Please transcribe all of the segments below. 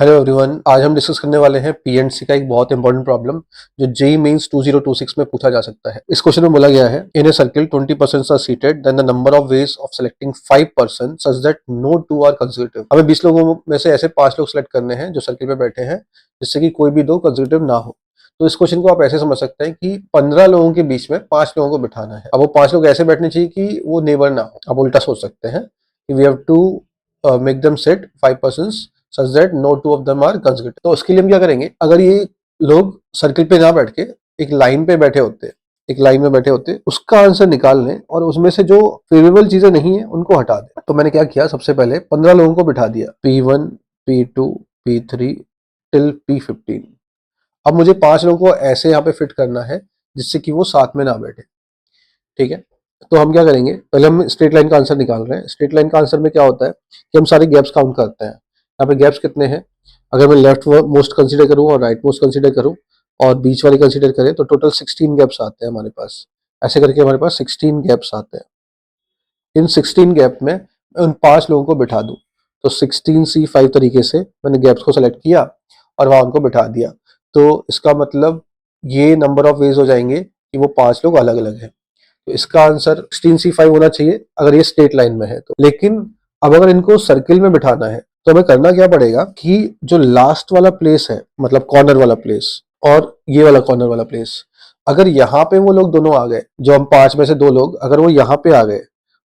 Hello everyone, आज हम discuss करने वाले हैं पीएनसी का एक बहुत इंपॉर्टेंट प्रॉब्लम जो जेईई मेंस 2026 में पूछा जा सकता है। इस क्वेश्चन में बोला गया है, in a circle 20% are seated, then the number of ways of selecting 5% such that no two are consecutive. हमें 20 लोगों में से ऐसे 5 लोग सेलेक्ट करने हैं जो सर्किल पे बैठे हैं, जिससे कि कोई भी दो कंसेक्यूटिव ना हो। तो इस क्वेश्चन को आप ऐसे समझ सकते हैं कि 15 लोगों के बीच में 5 लोगों को बिठाना है। अब वो 5 लोग ऐसे बैठने चाहिए कि वो नेबर ना हो। आप उल्टा सोच सकते हैं कि we have to make them sit 5% such that no two of them are consecutive. तो उसके लिए हम क्या करेंगे, अगर ये लोग सर्किल पे ना बैठ के एक लाइन पे बैठे होते, एक लाइन में बैठे होते, उसका आंसर निकाल लें और उसमें से जो फेवरेबल चीजें नहीं है उनको हटा दें। तो मैंने क्या किया, सबसे पहले 15 लोगों को बिठा दिया, P1 P2 P3 till P15। अब मुझे 5 लोगों को ऐसे यहाँ पे फिट करना है जिससे कि वो साथ में ना बैठे। ठीक है, तो हम क्या करेंगे, पहले हम स्ट्रेट लाइन का आंसर निकाल रहे हैं। स्ट्रेट लाइन का आंसर में क्या होता है कि हम सारे गैप्स काउंट करते हैं। यहाँ पे गैप्स कितने हैं, अगर मैं लेफ्ट मोस्ट कंसीडर करूँ और राइट मोस्ट कंसीडर करूँ और बीच वाले कंसीडर करें तो टोटल 16 गैप्स आते हैं हमारे पास। ऐसे करके हमारे पास 16 गैप्स आते हैं। इन 16 गैप में मैं उन 5 लोगों को बिठा दूं, तो 16C5 तरीके से मैंने गैप्स को सेलेक्ट किया और वहां उनको बिठा दिया। तो इसका मतलब ये नंबर ऑफ वेज हो जाएंगे कि वो 5 लोग अलग अलग हैं। तो इसका आंसर 16C5 होना चाहिए अगर ये स्ट्रेट लाइन में है तो। लेकिन अब अगर इनको सर्किल में बिठाना है तो हमें करना क्या पड़ेगा कि जो लास्ट वाला प्लेस है, मतलब कॉर्नर वाला प्लेस और ये वाला कॉर्नर वाला प्लेस, अगर यहाँ पे वो लोग दोनों आ गए, जो हम 5 में से 2 लोग अगर वो यहाँ पे आ गए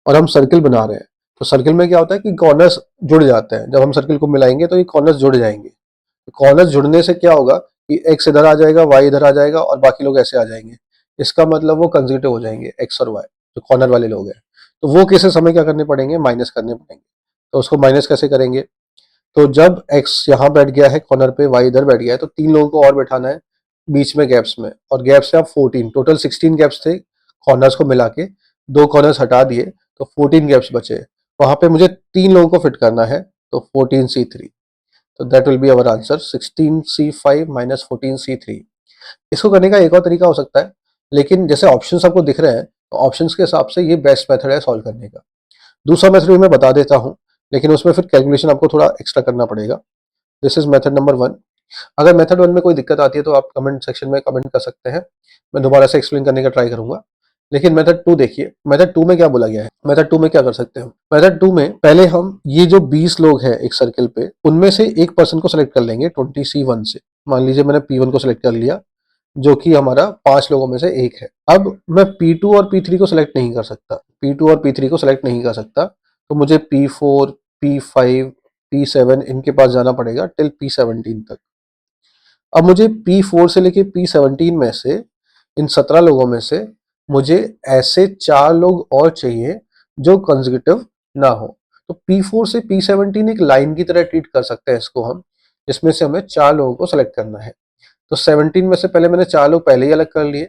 और हम सर्किल बना रहे हैं, तो सर्किल में क्या होता है कि कॉर्नर्स जुड़ जाते हैं। जब हम सर्किल को मिलाएंगे तो ये कॉर्नर्स जुड़ जाएंगे। कॉर्नर्स जुड़ने से क्या होगा कि एक्स इधर आ जाएगा, वाई इधर आ जाएगा और बाकी लोग ऐसे आ जाएंगे। इसका मतलब वो कंसेक्यूटिव हो जाएंगे, एक्स और वाई जो कॉर्नर वाले लोग हैं। तो वो केसेस हमें क्या करने पड़ेंगे, माइनस करने पड़ेंगे। तो उसको माइनस कैसे करेंगे, तो जब एक्स यहाँ बैठ गया है कॉर्नर पे, वाई इधर बैठ गया है, तो 3 लोगों को और बैठाना है बीच में गैप्स में। और गैप्स से आप 14, टोटल 16 गैप्स थे कॉर्नर्स को मिला के, 2 कॉर्नर्स हटा दिए तो 14 गैप्स बचे। वहां पे मुझे 3 लोगों को फिट करना है, तो 14C3। तो that will be our answer, 16C5 minus 14C3। इसको करने का एक और तरीका हो सकता है, लेकिन जैसे ऑप्शंस आपको दिख रहे हैं तो ऑप्शंस के हिसाब से ये बेस्ट मेथड है सॉल्व करने का। दूसरा मेथड भी मैं बता देता हूँ, लेकिन उसमें फिर कैलकुलेशन आपको थोड़ा एक्स्ट्रा करना पड़ेगा। This is method number 1। अगर मेथड 1 में कोई दिक्कत आती है तो आप कमेंट सेक्शन में कमेंट कर सकते हैं, मैं दोबारा से एक्सप्लेन करने का ट्राई करूंगा। लेकिन मेथड 2 देखिए, मेथड 2 में क्या बोला गया है। मेथड 2 में क्या कर सकते हैं, मेथड 2 में पहले हम ये जो 20 लोग हैं एक सर्किल पे, उनमें से एक पर्सन को सिलेक्ट कर लेंगे 20C1 से। मान लीजिए मैंने P1 को सिलेक्ट कर लिया, जो कि हमारा 5 लोगों में से एक है। अब मैं P2 और P3 को सिलेक्ट नहीं कर सकता, P2 और P3 को सिलेक्ट नहीं कर सकता, तो मुझे P4 P5 P7 इनके पास जाना पड़ेगा टिल P17 तक। अब मुझे P4 से लेके P17 में से, इन 17 लोगों में से मुझे ऐसे 4 लोग और चाहिए जो कंसेक्यूटिव ना हो। तो P4 से P17 एक लाइन की तरह ट्रीट कर सकते हैं इसको हम, जिसमें से हमें 4 लोगों को सिलेक्ट करना है। तो 17 में से पहले मैंने 4 लोग पहले ही अलग कर लिए,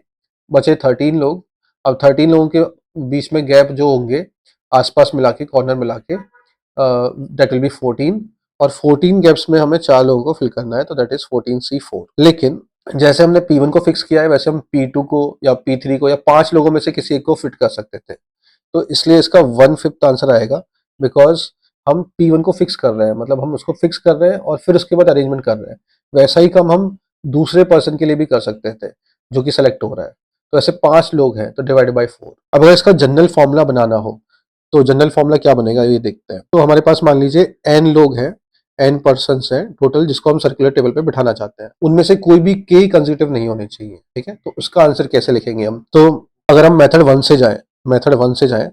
बचे 13 लोग। अब 13 लोगों के बीच में गैप जो होंगे आसपास मिला के, कॉर्नर मिला के, दैट विल बी 14। और 14 गैप्स में हमें 4 लोगों को फिल करना है, तो दैट इज 14C4। लेकिन जैसे हमने P1 को फिक्स किया है वैसे हम P2 को या P3 को या 5 लोगों में से किसी एक को फिट कर सकते थे। तो इसलिए इसका 1/5 आंसर आएगा, बिकॉज हम P1 को फिक्स कर रहे हैं, मतलब हम उसको फिक्स कर रहे हैं और फिर उसके बाद अरेंजमेंट कर रहे हैं। वैसा ही काम हम दूसरे पर्सन के लिए भी कर सकते थे जो कि सेलेक्ट हो रहा है। तो ऐसे 5 लोग हैं तो डिवाइड बाई 4। अब अगर इसका जनरल फॉर्मूला बनाना हो तो जनरल फॉर्मूला क्या बनेगा ये देखते हैं। तो हमारे पास मान लीजिए n लोग हैं, n पर्सन्स हैं टोटल, जिसको हम सर्कुलर टेबल पे बिठाना चाहते हैं। उनमें से कोई भी k कंसेक्यूटिव नहीं होने चाहिए। ठीक है, तो उसका आंसर कैसे लिखेंगे हम, तो अगर हम मेथड 1 से जाएं, मेथड 1 से जाएं,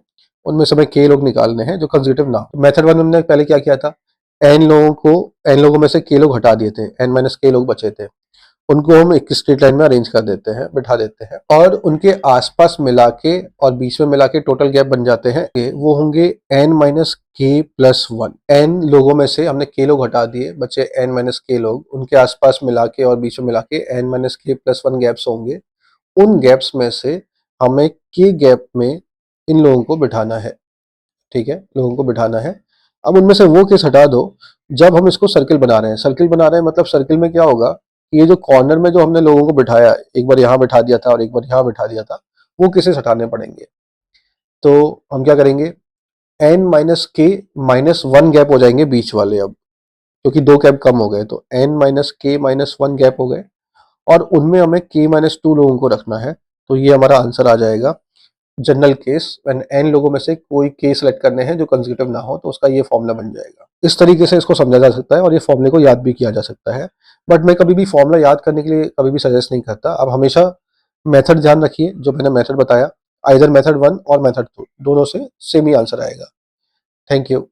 उनमें से हमें k लोग निकालने हैं जो कंसेक्यूटिव ना हो। मेथड 1 में हमने पहले क्या किया था, n लोगों में से k लोग हटा दिए थे, n माइनस k लोग बचे थे, उनको हम एक स्ट्रेट लाइन में अरेंज कर देते हैं, बिठा देते हैं, और उनके आसपास मिला के और बीच में मिला के टोटल गैप बन जाते हैं, वो होंगे n minus k plus 1। n लोगों में से हमने k लोग हटा दिए, बचे n माइनस k लोग, उनके आसपास मिला के और बीच में मिला के n minus k plus 1 gaps होंगे। उन गैप्स में से हमें k गैप में इन लोगों को बिठाना है। ठीक है, लोगों को बिठाना है। अब उनमें से वो केस हटा दो जब हम इसको सर्किल बना रहे हैं। सर्किल बना रहे हैं मतलब सर्किल में क्या होगा, ये जो कॉर्नर में जो हमने लोगों को बिठाया, एक बार यहाँ बिठा दिया था और एक बार यहाँ बिठा दिया था, वो केसेस हटाने पड़ेंगे। तो हम क्या करेंगे, n माइनस के माइनस 1 गैप हो जाएंगे बीच वाले। अब क्योंकि 2 गैप कम हो गए, तो n minus k minus 1 gap हो गए और उनमें हमें k माइनस 2 लोगों को रखना है। तो ये हमारा आंसर आ जाएगा जनरल केस व्हेन n लोगों में से कोई k सेलेक्ट करने हैं जो कंसेक्यूटिव ना हो, तो उसका ये फॉर्मूला बन जाएगा। इस तरीके से इसको समझा जा सकता है और ये फॉर्मूले को याद भी किया जा सकता है। बट मैं कभी भी फॉर्मूला याद करने के लिए कभी भी सजेस्ट नहीं करता। आप हमेशा मेथड ध्यान रखिए, जो मैंने मेथड बताया, आइदर मेथड 1 और मेथड 2 दोनों से सेम ही आंसर आएगा। Thank you.